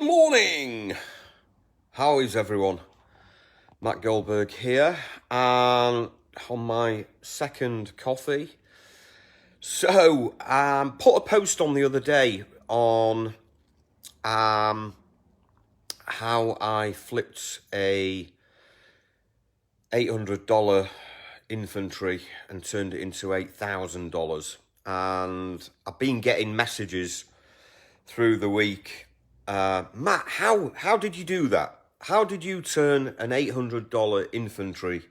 Good morning! How is everyone? Matt Goldberg here, and on my second coffee. So, put a post on the other day on how I flipped a $800 inventory and turned it into $8,000. And I've been getting messages through the week. Matt, how did you do that? How did you turn an $800 inventory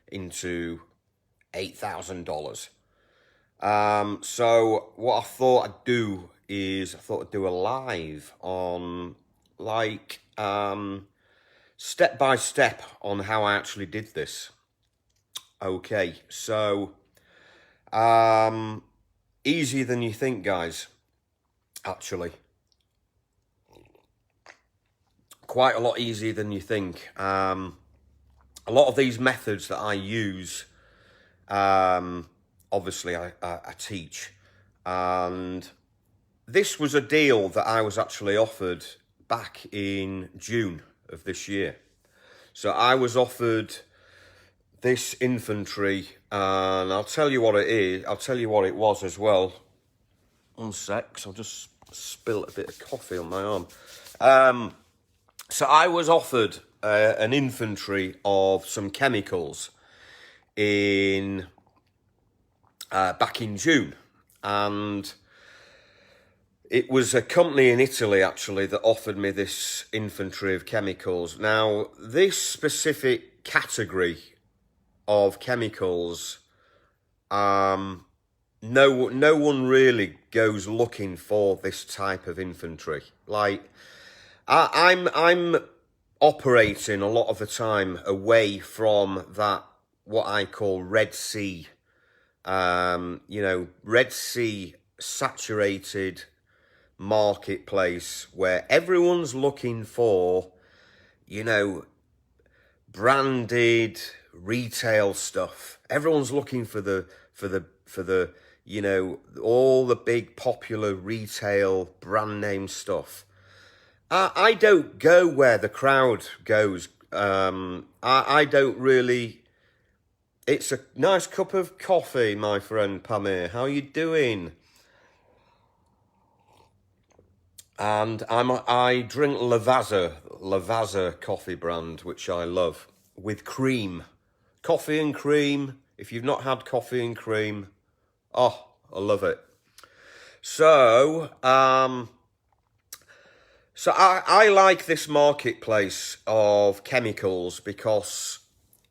into $8,000? So what I thought I'd do is I'd do a live on step by step on how I actually did this. Okay, so easier than you think, guys, actually. Quite a lot easier than you think. A lot of these methods that I use, obviously I teach, and this was a deal that I was actually offered back in June of this year. So I was offered this inventory, and I'll tell you what it is. I'll tell you what it was as well. One sec, 'cause I'll just spill a bit of coffee on my arm. So I was offered an inventory of some chemicals in back in June, and it was a company in Italy actually that offered me this inventory of chemicals. Now, this specific category of chemicals, no one really goes looking for this type of inventory. Like, I'm operating a lot of the time away from that, what I call Red Sea, Red Sea saturated marketplace where everyone's looking for, branded retail stuff. Everyone's looking for the all the big popular retail brand name stuff. I don't go where the crowd goes. I don't really. It's a nice cup of coffee, my friend Pamir. How you doing? And I drink Lavazza coffee brand, which I love, with cream, coffee and cream. If you've not had coffee and cream, oh, I love it. So, I like this marketplace of chemicals because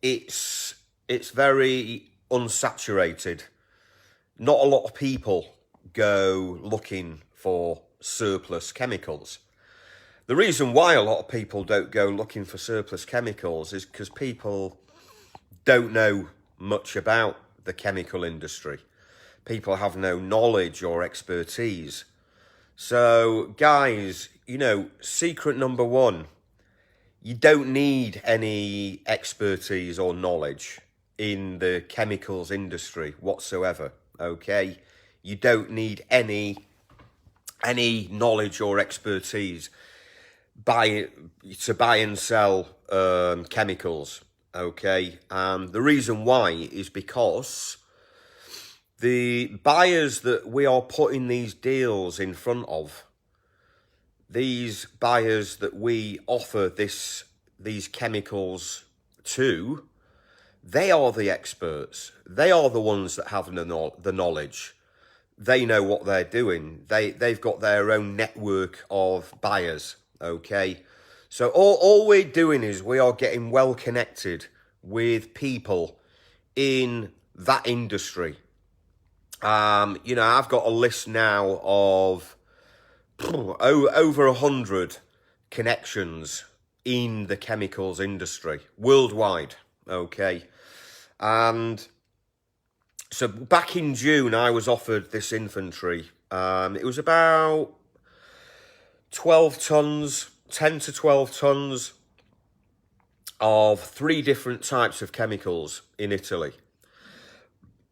it's very unsaturated. Not a lot of people go looking for surplus chemicals. The reason why a lot of people don't go looking for surplus chemicals is because people don't know much about the chemical industry. People have no knowledge or expertise. So, guys, secret number one, you don't need any expertise or knowledge in the chemicals industry whatsoever, okay? You don't need any knowledge or expertise to buy and sell chemicals, okay? And the reason why is because the buyers that we are putting these deals in front of, these buyers that we offer these chemicals to, they are the experts. They are the ones that have the knowledge. They know what they're doing. They've got their own network of buyers, okay? So all we're doing is we are getting well connected with people in that industry. I've got a list now of over 100 connections in the chemicals industry worldwide, okay? And so back in June, I was offered this inventory. It was about 12 tons, 10 to 12 tons of 3 different types of chemicals in Italy.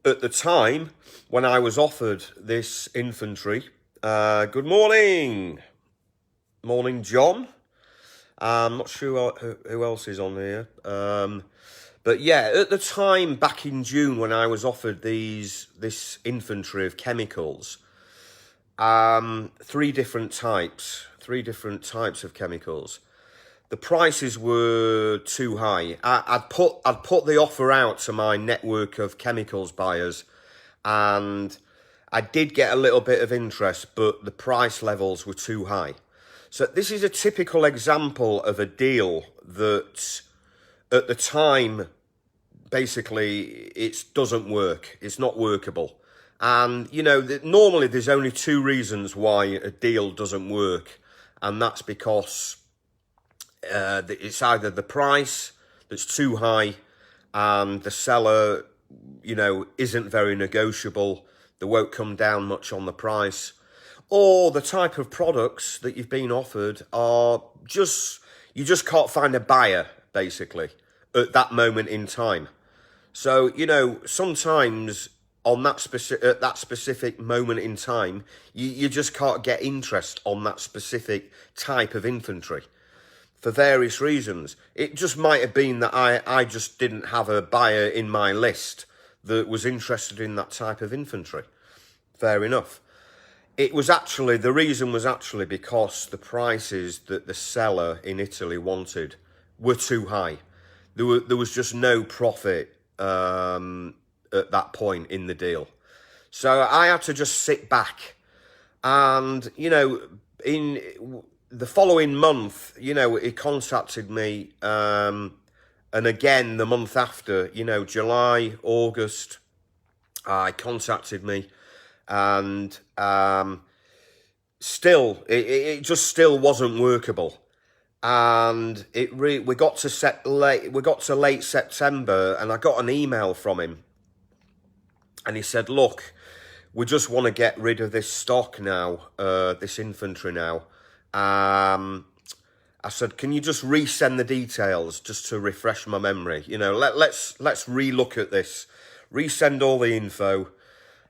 At the time, when I was offered this inventory, good morning. Morning, John. I'm not sure who else is on here. But yeah, at the time, back in June, when I was offered this inventory of chemicals, three different types of chemicals. The prices were too high. I'd put the offer out to my network of chemicals buyers, and I did get a little bit of interest, but the price levels were too high. So this is a typical example of a deal that at the time, basically, it doesn't work. It's not workable. And, you know, normally there's only two reasons why a deal doesn't work. And that's because it's either the price that's too high and the seller, you know, isn't very negotiable. They won't come down much on the price. Or the type of products that you've been offered are just, you just can't find a buyer, basically, at that moment in time. So, you know, sometimes on that at that specific moment in time, you just can't get interest on that specific type of inventory for various reasons. It just might have been that I just didn't have a buyer in my list that was interested in that type of inventory. Fair enough. The reason was actually because the prices that the seller in Italy wanted were too high. There was just no profit at that point in the deal. So I had to just sit back, and, you know, in the following month, you know, he contacted me, and again the month after, you know, July, August, he contacted me, and still, it just still wasn't workable. And we got to late September, and I got an email from him, and he said, "Look, we just want to get rid of this stock now, this inventory now." I said, "Can you just resend the details just to refresh my memory? You know, let's relook at this, resend all the info."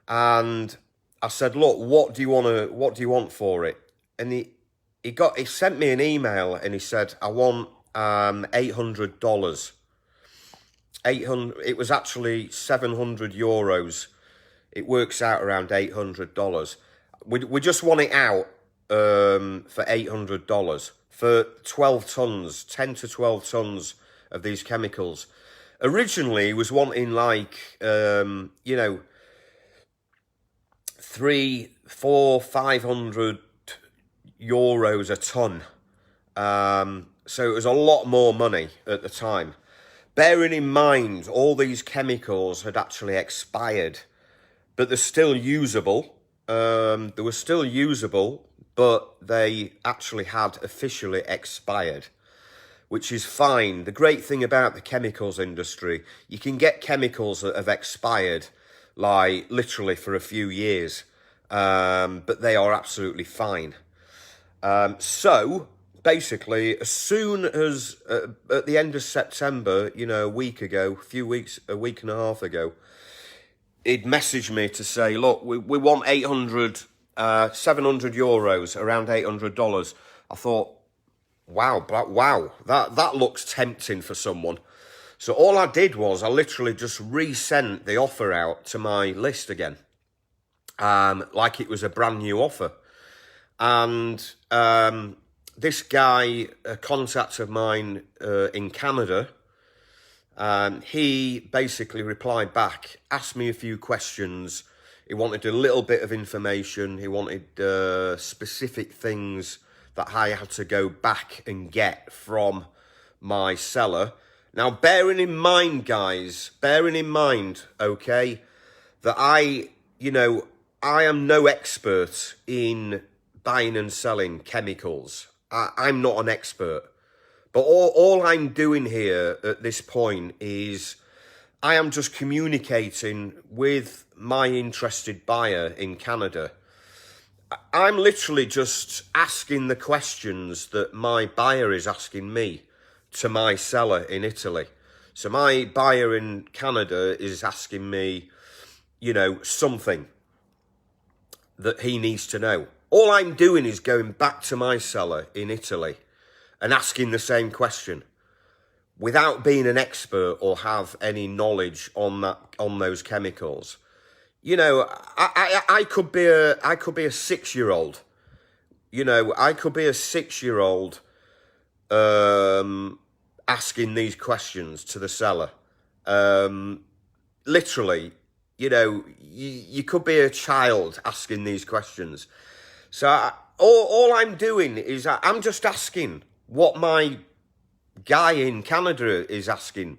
And I said, "Look, what do you want for it?" And he sent me an email, and he said, "I want $800. 800. It was actually €700. It works out around $800. We just want it out for $800 for 12 tons, 10 to 12 tons of these chemicals. Originally, he was wanting like you know, 300, 400, 500 euros a ton. So it was a lot more money at the time. Bearing in mind, all these chemicals had actually expired, but they're still usable. They were still usable, but they actually had officially expired, which is fine. The great thing about the chemicals industry, you can get chemicals that have expired, like literally for a few years, but they are absolutely fine. So basically, as soon as at the end of September, you know, a week and a half ago, he'd messaged me to say, "Look, we want 700 euros, around $800. I thought, wow, that looks tempting for someone. So all I did was I literally just resent the offer out to my list again, like it was a brand new offer. And this guy, a contact of mine in Canada, he basically replied back, asked me a few questions. He wanted a little bit of information. He wanted specific things that I had to go back and get from my seller. Now, bearing in mind, okay, that I am no expert in buying and selling chemicals. I'm not an expert. But all I'm doing here at this point is I am just communicating with my interested buyer in Canada. I'm literally just asking the questions that my buyer is asking me to my seller in Italy. So my buyer in Canada is asking me, you know, something that he needs to know. All I'm doing is going back to my seller in Italy and asking the same question without being an expert or have any knowledge on those chemicals. You know, I could be a 6-year-old. You know, I could be a 6-year-old asking these questions to the seller. Literally, you know, you could be a child asking these questions. So all I'm doing is I'm just asking what my guy in Canada is asking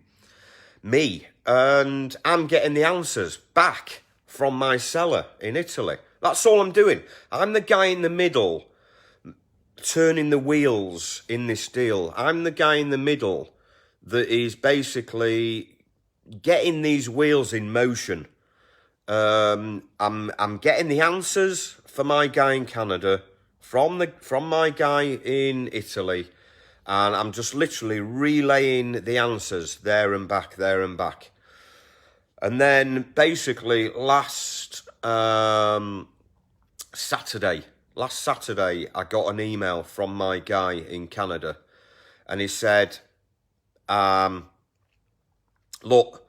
me, and I'm getting the answers back from my seller in Italy. That's all I'm doing. I'm the guy in the middle turning the wheels in this deal. I'm the guy in the middle that is basically getting these wheels in motion. I'm getting the answers for my guy in Canada from my guy in Italy, and I'm just literally relaying the answers there and back. And then basically last Saturday, I got an email from my guy in Canada, and he said, look,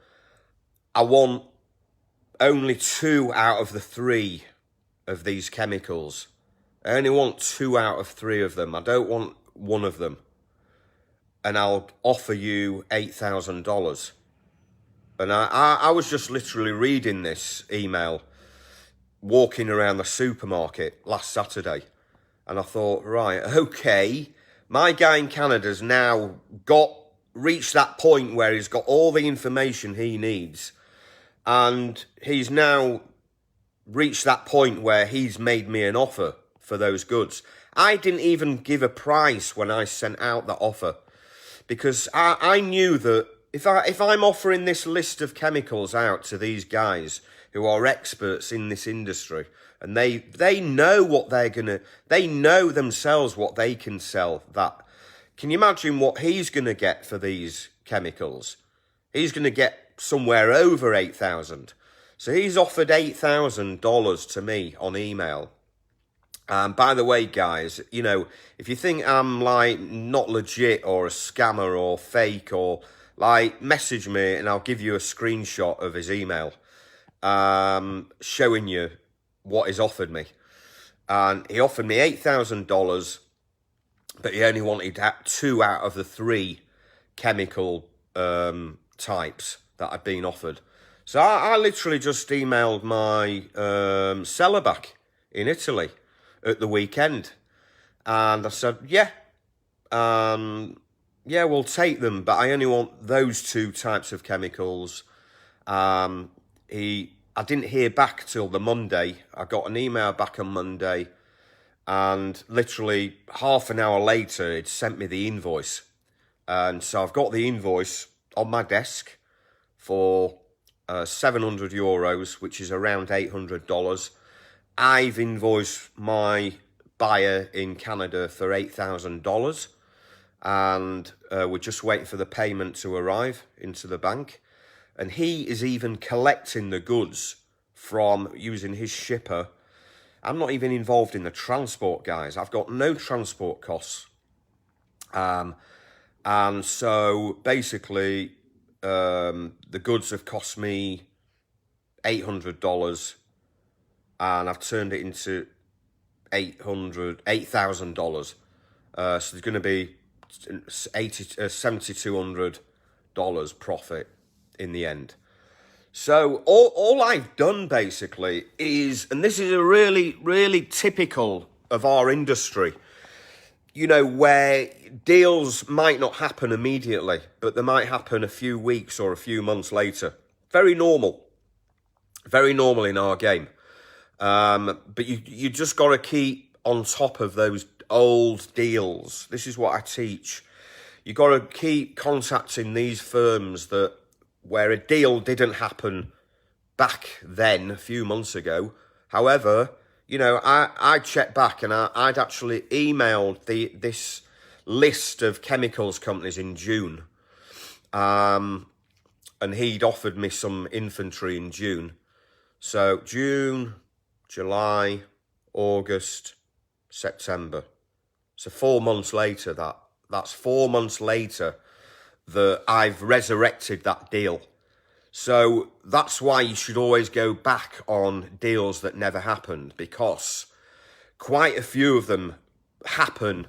I want only 2 out of the 3 of these chemicals. I only want 2 out of 3 of them. I don't want one of them. And I'll offer you $8,000. And I was just literally reading this email, walking around the supermarket last Saturday. And I thought, right, okay, my guy in Canada's now reached that point where he's got all the information he needs. And he's now reached that point where he's made me an offer for those goods. I didn't even give a price when I sent out the offer, because I knew that if I'm offering this list of chemicals out to these guys who are experts in this industry, and they know what they know themselves what they can sell. Can you imagine what he's gonna get for these chemicals? He's gonna get somewhere over $8,000. So he's offered $8,000 to me on email. By the way, guys, you know, if you think I'm like not legit or a scammer or fake, or like, message me and I'll give you a screenshot of his email showing you what he's offered me. And he offered me $8,000, but he only wanted 2 out of the 3 chemical types that I've been offered. So I literally just emailed my seller back in Italy at the weekend, and I said, yeah, we'll take them, but I only want those 2 types of chemicals. I didn't hear back till the Monday. I got an email back on Monday, and literally half an hour later, it sent me the invoice. And so I've got the invoice on my desk for €700, which is around $800. I've invoiced my buyer in Canada for $8,000, and we're just waiting for the payment to arrive into the bank. And he is even collecting the goods from using his shipper. I'm not even involved in the transport, guys. I've got no transport costs. And so basically, the goods have cost me $800, and I've turned it into $8,000. So there's going to be $7,200 profit in the end. So all I've done basically is, and this is a really, really typical of our industry, you know, where deals might not happen immediately, but they might happen a few weeks or a few months later. Very normal in our game. But you just got to keep on top of those old deals. This is what I teach. You got to keep contacting these firms where a deal didn't happen back then, a few months ago. However, you know, I checked back, and I'd actually emailed this list of chemicals companies in June. And he'd offered me some inventory in June. So June, July, August, September. So 4 months later that That's 4 months later that I've resurrected that deal. So that's why you should always go back on deals that never happened, because quite a few of them happen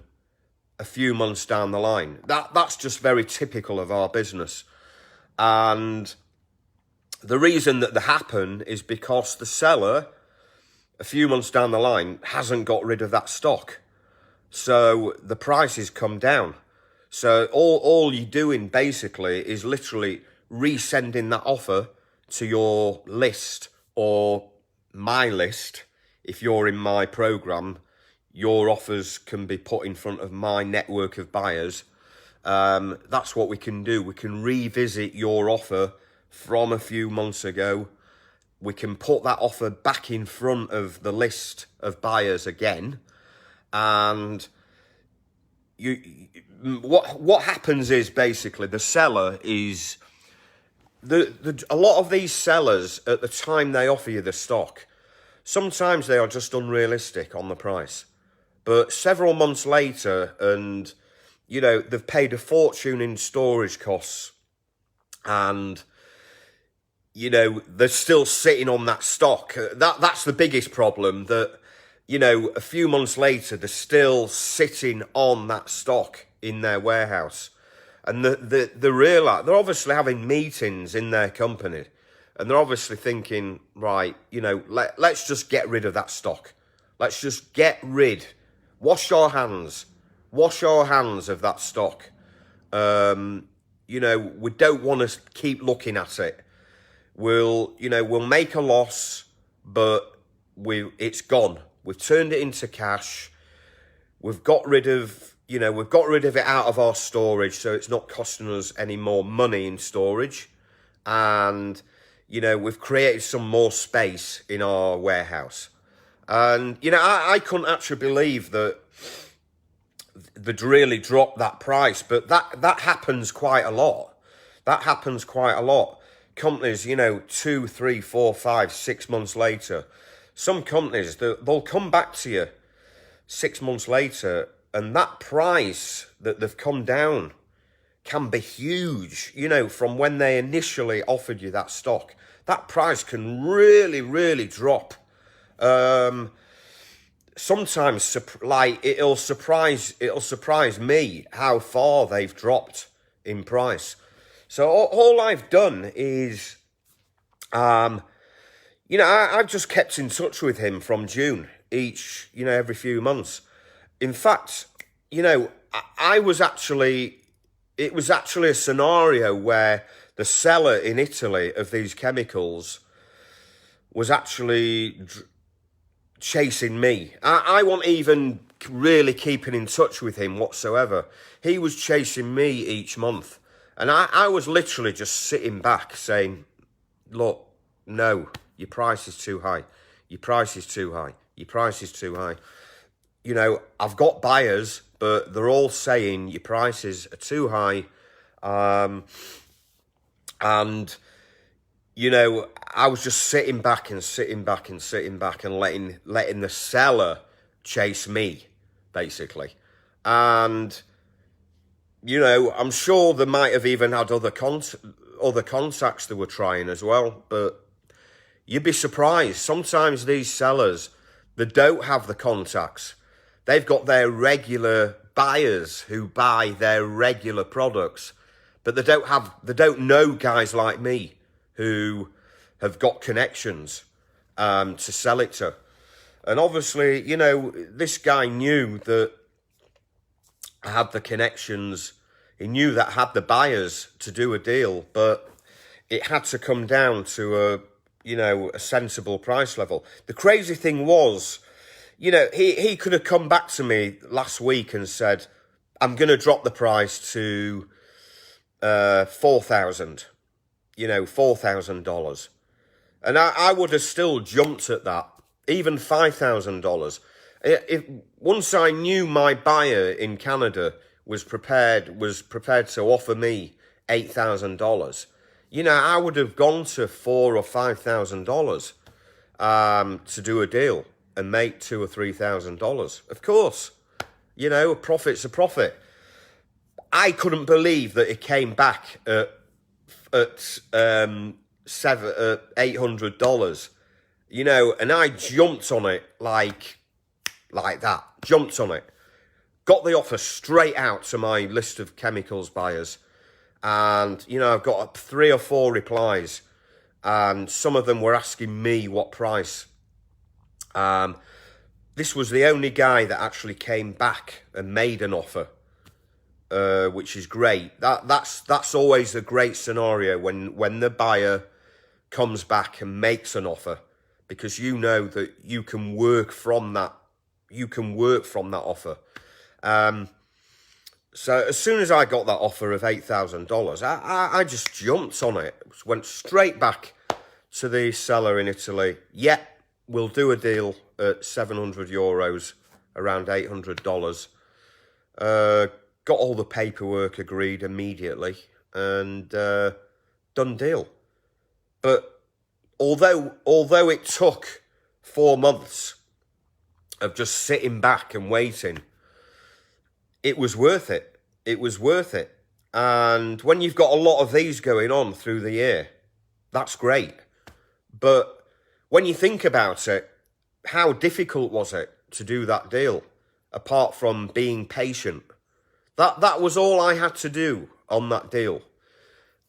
a few months down the line. That's just very typical of our business. And the reason that they happen is because the seller, a few months down the line, hasn't got rid of that stock. So the prices come down. So all you're doing basically is literally resending that offer to your list, or my list. If you're in my program, your offers can be put in front of my network of buyers. That's what we can do. We can revisit your offer from a few months ago. We can put that offer back in front of the list of buyers again. And what happens is basically the seller is a lot of these sellers at the time they offer you the stock, sometimes they are just unrealistic on the price. But several months later, and they've paid a fortune in storage costs, and they're still sitting on that stock. That's the biggest problem, that a few months later, they're still sitting on that stock in their warehouse. And they're obviously having meetings in their company, and they're obviously thinking, right, let's just get rid of that stock. Let's just wash our hands of that stock. We don't want to keep looking at it. We'll make a loss, but it's gone. We've turned it into cash. We've got rid of it out of our storage, so it's not costing us any more money in storage. And, we've created some more space in our warehouse. And, I couldn't actually believe that they'd really dropped that price, but that happens quite a lot. Companies, 2, 3, 4, 5, 6 months later, some companies, they'll come back to you 6 months later, and that price that they've come down can be huge. From when they initially offered you that stock, that price can really, really drop. Sometimes, it'll surprise me how far they've dropped in price. So all I've done is, I've just kept in touch with him from June every few months. In fact, it was actually a scenario where the seller in Italy of these chemicals was actually chasing me. I wasn't even really keeping in touch with him whatsoever. He was chasing me each month. And I was literally just sitting back saying, look, no, your price is too high. Your price is too high. Your price is too high. I've got buyers, but they're all saying your prices are too high. I was just sitting back and letting the seller chase me, basically. And, I'm sure they might have even had other contacts they were trying as well, but you'd be surprised. Sometimes these sellers, they don't have the contacts. They've got their regular buyers who buy their regular products, but they don't know guys like me who have got connections to sell it to. And obviously, this guy knew that I had the connections. He knew that I had the buyers to do a deal, but it had to come down to a sensible price level. The crazy thing was, he could have come back to me last week and said, I'm going to drop the price to $4,000, $4,000. And I would have still jumped at that, even $5,000. Once I knew my buyer in Canada was prepared to offer me $8,000, I would have gone to $4,000 or $5,000 to do a deal and make $2,000 or $3,000. Of course, a profit's a profit. I couldn't believe that it came back at $800, you know, and I jumped on it like that, jumped on it, got the offer straight out to my list of chemicals buyers, and, you know, I've got 3 or 4 replies, and some of them were asking me what price. This was the only guy that actually came back and made an offer, which is great. That's always a great scenario when the buyer comes back and makes an offer, because you know that you can work from that. You can work from that offer. So as soon as I got that offer of $8,000, I just jumped on it. Went straight back to the seller in Italy. Yeah, we'll do a deal at €700, around $800. Got all the paperwork agreed immediately, and done deal. But although it took 4 months of just sitting back and waiting, it was worth it. It was worth it. And when you've got a lot of these going on through the year, that's great. But when you think about it, how difficult was it to do that deal, apart from being patient? That was all I had to do on that deal.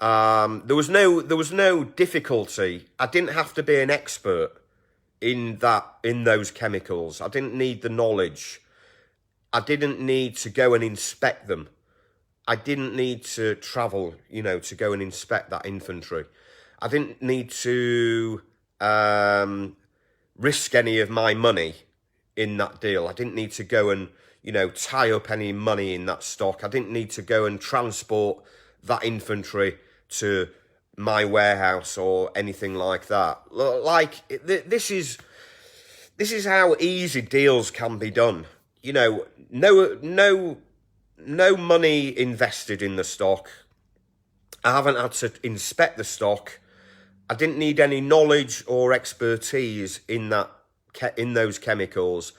There was no difficulty. I didn't have to be an expert in those chemicals. I didn't need the knowledge. I didn't need to go and inspect them. I didn't need to travel, you know, to go and inspect that inventory. I didn't need to risk any of my money in that deal. I didn't need to go and, you know, tie up any money in that stock. I didn't need to go and transport that inventory to my warehouse or anything like that. Like, this is how easy deals can be done. You know, no money invested in the stock. I haven't had to inspect the stock. I didn't need any knowledge or expertise in those chemicals.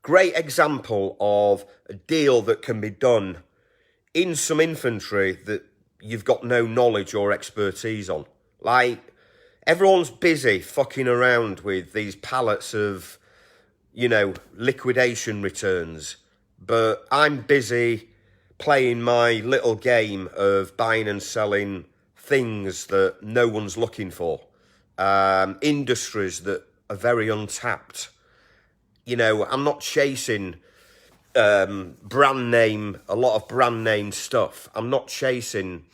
Great example of a deal that can be done in some inventory that you've got no knowledge or expertise on. Like, everyone's busy fucking around with these pallets of, you know, liquidation returns, but I'm busy playing my little game of buying and selling things that no one's looking for, industries that are very untapped. You know, I'm not chasing a lot of brand name stuff. I'm not chasing,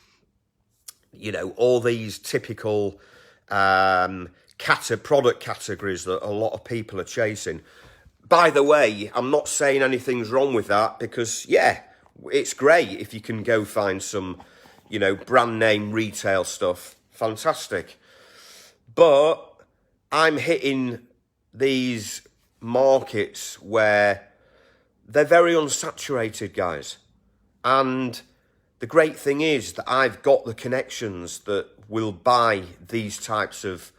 you know, all these typical product categories that a lot of people are chasing. By the way, I'm not saying anything's wrong with that, because, yeah, it's great if you can go find some, you know, brand name retail stuff. Fantastic. But I'm hitting these markets where they're very unsaturated, guys. And the great thing is that I've got the connections that will buy these types of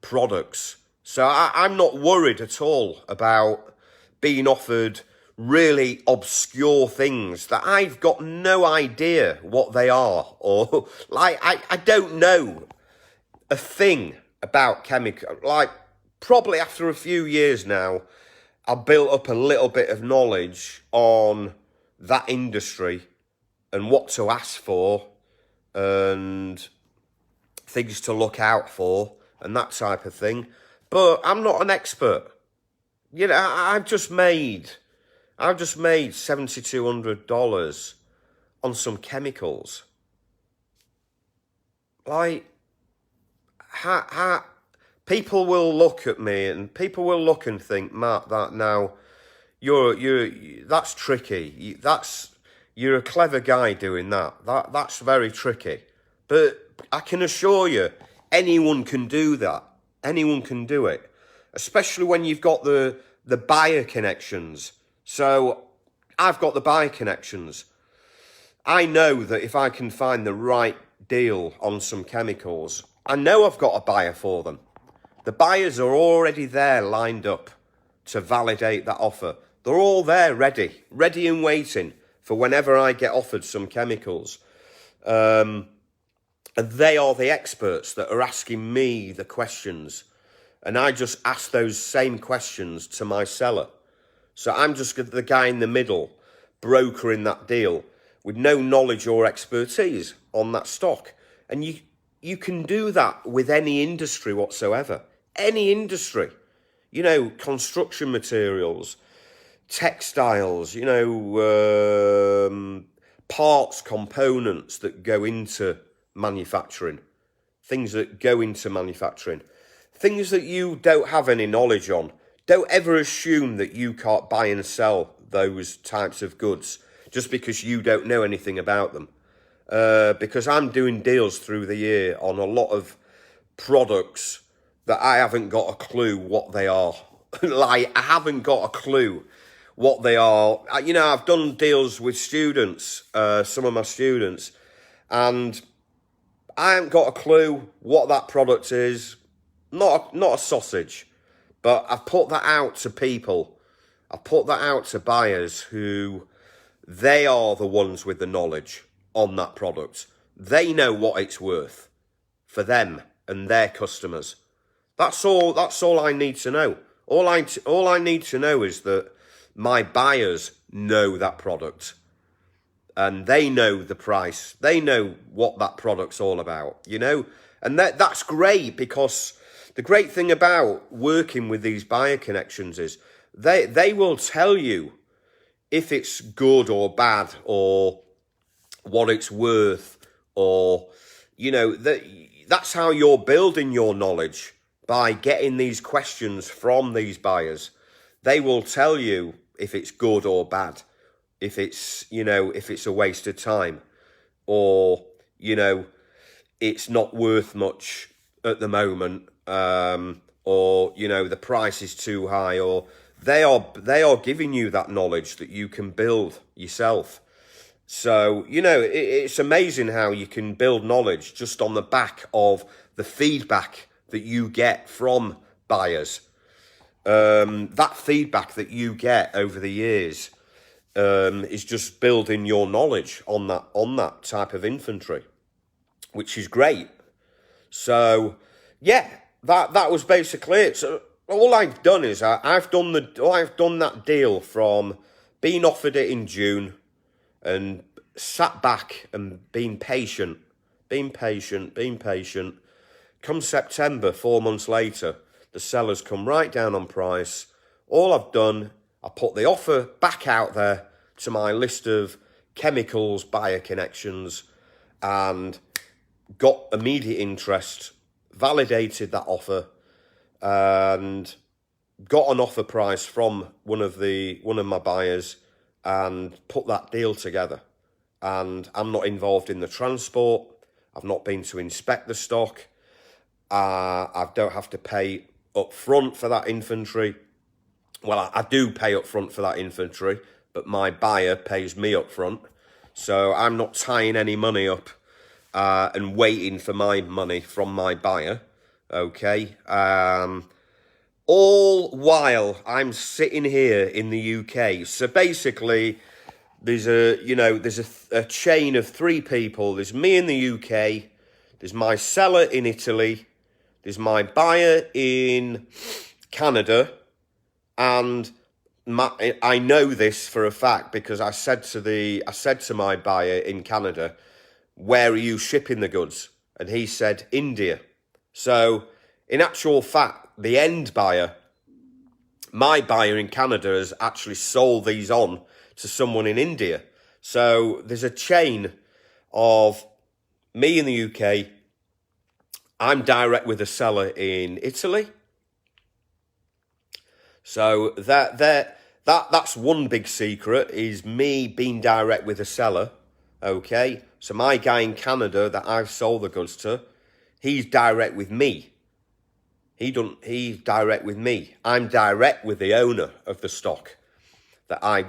products. So I'm not worried at all about being offered really obscure things that I've got no idea what they are, or like I don't know a thing about chemical. Like, probably after a few years now, I've built up a little bit of knowledge on that industry and what to ask for and things to look out for and that type of thing. But I'm not an expert. You know, I've just made $7,200 on some chemicals. Like, people will look at me and people will look and think, Matt, that now that's tricky. You're a clever guy doing that. That's very tricky. But I can assure you, anyone can do that. Anyone can do it, especially when you've got the buyer connections. So I've got the buyer connections. I know that if I can find the right deal on some chemicals, I know I've got a buyer for them. The buyers are already there lined up to validate that offer. They're all there ready and waiting for whenever I get offered some chemicals. And they are the experts that are asking me the questions. And I just ask those same questions to my seller. So I'm just the guy in the middle, brokering that deal with no knowledge or expertise on that stock. And you can do that with any industry whatsoever. Any industry. You know, construction materials, textiles, you know, parts, components that go into manufacturing. Things that go into manufacturing. Things that you don't have any knowledge on. Don't ever assume that you can't buy and sell those types of goods just because you don't know anything about them. Because I'm doing deals through the year on a lot of products that I haven't got a clue what they are. Like, I haven't got a clue what they are. You know, I've done deals with students, some of my students, and I haven't got a clue what that product is. Not a sausage. But I've put that out to people. I've put that out to buyers who, they are the ones with the knowledge on that product. They know what it's worth for them and their customers. That's all I need to know. All I need to know is that my buyers know that product. And they know the price. They know what that product's all about, you know? And that's great, because the great thing about working with these buyer connections is they will tell you if it's good or bad, or what it's worth, or, you know, that's how you're building your knowledge, by getting these questions from these buyers. They will tell you if it's good or bad, if it's, you know, if it's a waste of time, or, you know, it's not worth much at the moment, or, you know, the price is too high, or they are giving you that knowledge that you can build yourself. So, you know, it's amazing how you can build knowledge just on the back of the feedback that you get from buyers. That feedback that you get over the years is just building your knowledge on that type of inventory, which is great. So, yeah, that was basically it. So all I've done is I've done that deal from being offered it in June, and sat back and been patient. Come September, 4 months later, the sellers come right down on price. All I've done, I put the offer back out there to my list of chemicals buyer connections, and got immediate interest, validated that offer, and got an offer price from one of my buyers, and put that deal together. And I'm not involved in the transport. I've not been to inspect the stock. I don't have to pay up front for that inventory. Well, I do pay up front for that inventory, but my buyer pays me up front. So I'm not tying any money up and waiting for my money from my buyer. Okay. All while I'm sitting here in the UK. So basically, there's a chain of 3 people. There's me in the UK. There's my seller in Italy. There's my buyer in Canada. And I know this for a fact, because I said to my buyer in Canada, "Where are you shipping the goods?" And he said, "India." So in actual fact, the end buyer, my buyer in Canada, has actually sold these on to someone in India. So there's a chain of me in the UK. I'm direct with a seller in Italy. So that's one big secret, is me being direct with a seller. Okay, so my guy in Canada that I've sold the goods to, he's direct with me. He's direct with me. I'm direct with the owner of the stock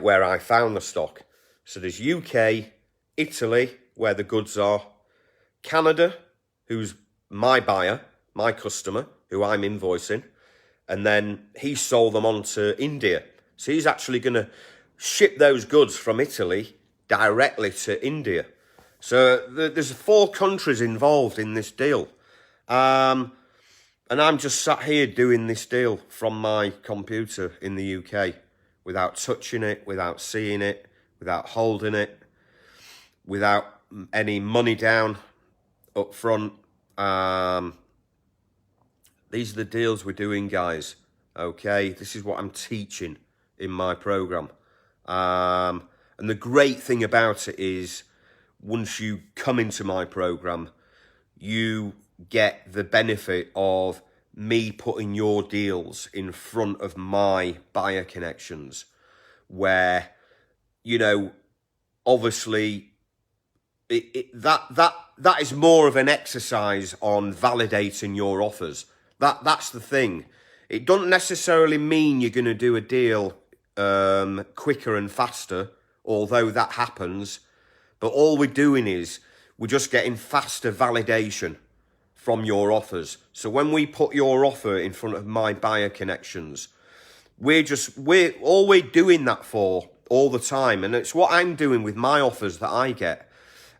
where I found the stock. So there's UK, Italy, where the goods are, Canada, who's my buyer, my customer, who I'm invoicing, and then he sold them on to India. So he's actually going to ship those goods from Italy directly to India. So there's 4 countries involved in this deal. And I'm just sat here doing this deal from my computer in the UK without touching it, without seeing it, without holding it, without any money down up front. These are the deals we're doing, guys. Okay, this is what I'm teaching in my program. And the great thing about it is, once you come into my program, you get the benefit of me putting your deals in front of my buyer connections, where, you know, obviously that is more of an exercise on validating your offers. That's the thing. It doesn't necessarily mean you're going to do a deal quicker and faster, although that happens. But all we're doing is we're just getting faster validation from your offers. So when we put your offer in front of my buyer connections, we're doing that for all the time. And it's what I'm doing with my offers that I get.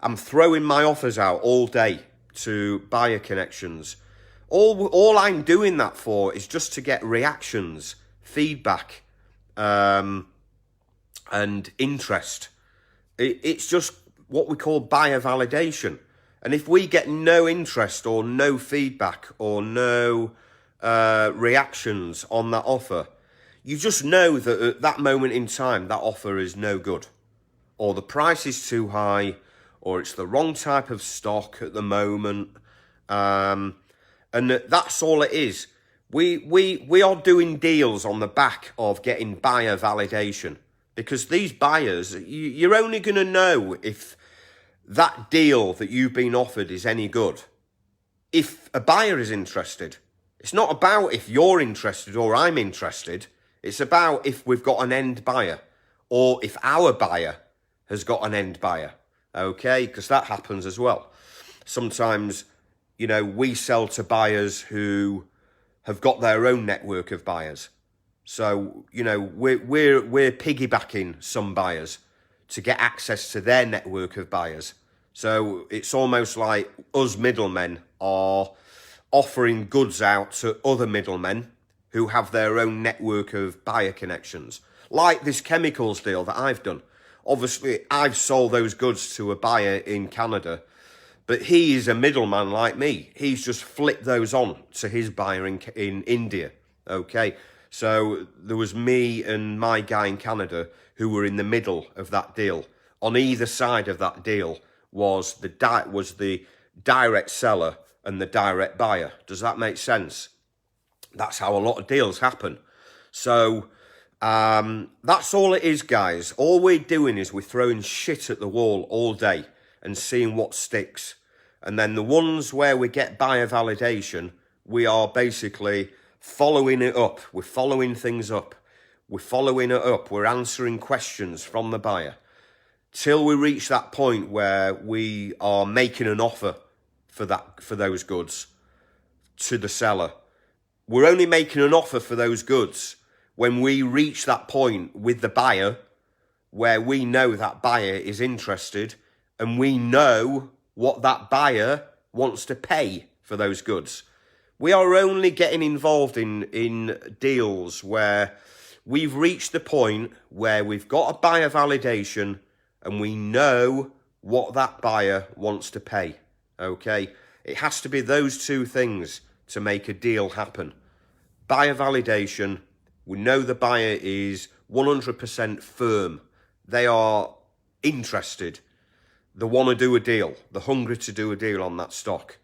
I'm throwing my offers out all day to buyer connections. All I'm doing that for is just to get reactions, feedback, and interest. It's just what we call buyer validation. And if we get no interest or no feedback or no reactions on that offer, you just know that at that moment in time, that offer is no good, or the price is too high, or it's the wrong type of stock at the moment. And that's all it is. We are doing deals on the back of getting buyer validation, because these buyers, you're only going to know if that deal that you've been offered is any good if a buyer is interested. It's not about if you're interested or I'm interested. It's about if we've got an end buyer, or if our buyer has got an end buyer. Okay, because that happens as well. Sometimes, you know, we sell to buyers who have got their own network of buyers. So, you know, we're piggybacking some buyers to get access to their network of buyers. So it's almost like us middlemen are offering goods out to other middlemen who have their own network of buyer connections. Like this chemicals deal that I've done. Obviously, I've sold those goods to a buyer in Canada, but he is a middleman like me. He's just flipped those on to his buyer in India. Okay, so there was me and my guy in Canada who were in the middle of that deal. On either side of that deal was the direct seller and the direct buyer. Does that make sense? That's how a lot of deals happen. So that's all it is, guys. All we're doing is we're throwing shit at the wall all day and seeing what sticks. And then the ones where we get buyer validation, we are basically following it up. We're following things up. We're following it up. We're answering questions from the buyer till we reach that point where we are making an offer for those goods to the seller. We're only making an offer for those goods when we reach that point with the buyer where we know that buyer is interested and we know what that buyer wants to pay for those goods. We are only getting involved in deals where we've reached the point where we've got a buyer validation and we know what that buyer wants to pay. Okay? It has to be those two things to make a deal happen. Buyer validation. We know the buyer is 100% firm. They are interested. They want to do a deal. They're hungry to do a deal on that stock.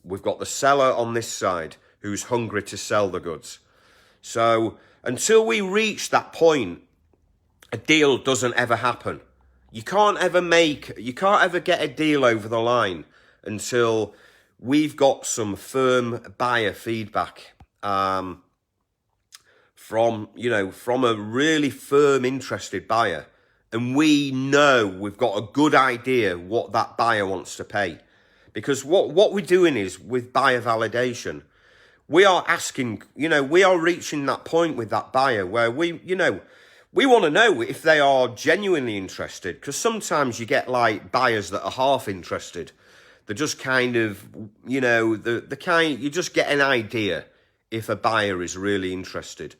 We've got the seller on this side who's hungry to sell the goods. So until we reach that point, a deal doesn't ever happen. You can't ever get a deal over the line until we've got some firm buyer feedback from a really firm, interested buyer. And we know we've got a good idea what that buyer wants to pay. Because what we're doing is, with buyer validation, we are asking, we are reaching that point with that buyer where we're we want to know if they are genuinely interested, because sometimes you get like buyers that are half interested. They're just kind of, you know, you just get an idea if a buyer is really interested.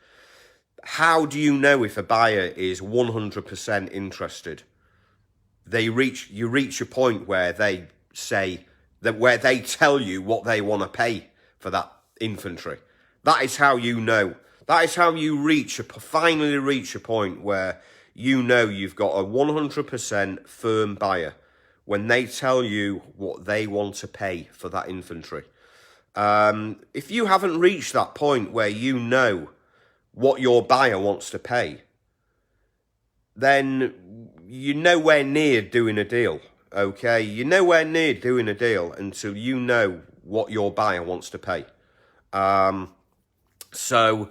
How do you know if a buyer is 100% interested? You reach a point where they say where they tell you what they want to pay for that infantry. That is how you know. That is how you finally reach a point where you know you've got a 100% firm buyer when they tell you what they want to pay for that infantry. If you haven't reached that point where you know what your buyer wants to pay, then you're nowhere near doing a deal, okay? You're nowhere near doing a deal until you know what your buyer wants to pay. So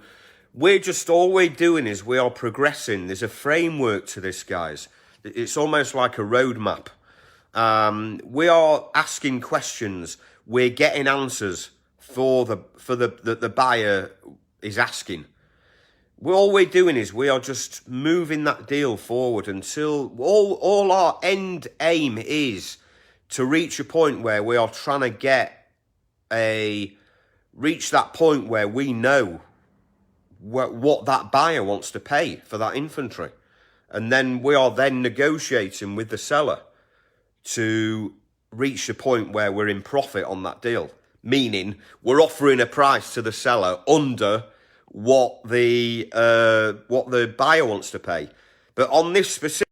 all we're doing is we are progressing. There's a framework to this, guys. It's almost like a roadmap. We are asking questions. We're getting answers for the buyer is asking. All we're doing is we are just moving that deal forward until all our end aim is to reach a point where we are trying to reach that point where we know what that buyer wants to pay for that infantry. And then we are then negotiating with the seller to reach the point where we're in profit on that deal. Meaning we're offering a price to the seller under what the buyer wants to pay. But on this specific